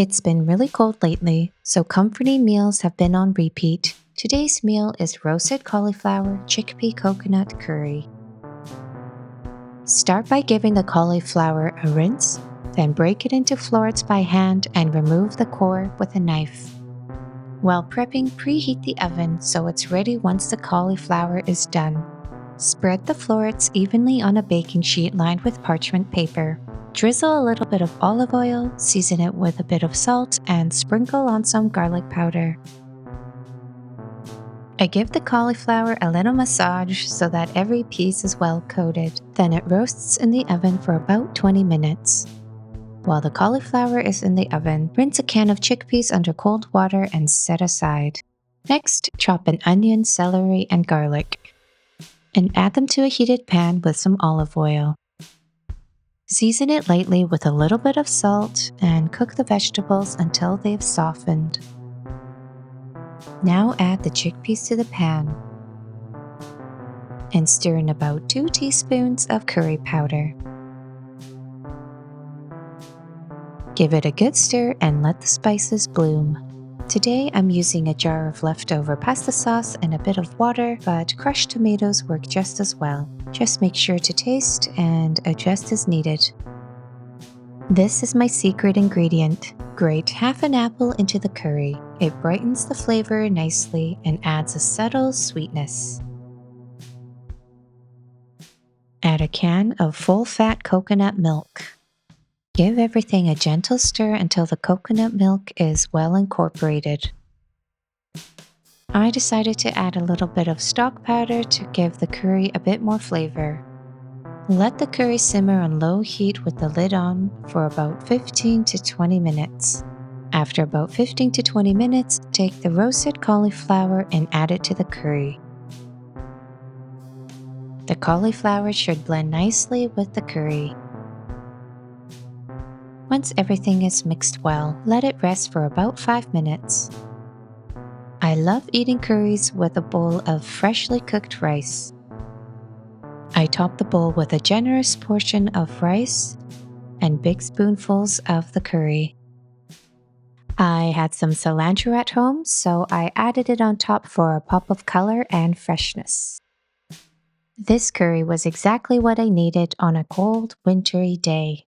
It's been really cold lately, so comforting meals have been on repeat. Today's meal is roasted cauliflower chickpea coconut curry. Start by giving the cauliflower a rinse, then break it into florets by hand and remove the core with a knife. While prepping, preheat the oven so it's ready once the cauliflower is done. Spread the florets evenly on a baking sheet lined with parchment paper. Drizzle a little bit of olive oil, season it with a bit of salt, and sprinkle on some garlic powder. I give the cauliflower a little massage so that every piece is well coated. Then it roasts in the oven for about 20 minutes. While the cauliflower is in the oven, rinse a can of chickpeas under cold water and set aside. Next, chop an onion, celery, and garlic, and add them to a heated pan with some olive oil. Season it lightly with a little bit of salt and cook the vegetables until they've softened. Now add the chickpeas to the pan and stir in about 2 teaspoons of curry powder. Give it a good stir and let the spices bloom. Today I'm using a jar of leftover pasta sauce and a bit of water, but crushed tomatoes work just as well. Just make sure to taste and adjust as needed. This is my secret ingredient. Grate half an apple into the curry. It brightens the flavor nicely and adds a subtle sweetness. Add a can of full-fat coconut milk. Give everything a gentle stir until the coconut milk is well incorporated. I decided to add a little bit of stock powder to give the curry a bit more flavor. Let the curry simmer on low heat with the lid on for about 15 to 20 minutes. After about 15 to 20 minutes, take the roasted cauliflower and add it to the curry. The cauliflower should blend nicely with the curry. Once everything is mixed well, let it rest for about 5 minutes. I love eating curries with a bowl of freshly cooked rice. I top the bowl with a generous portion of rice and big spoonfuls of the curry. I had some cilantro at home, so I added it on top for a pop of color and freshness. This curry was exactly what I needed on a cold, wintry day.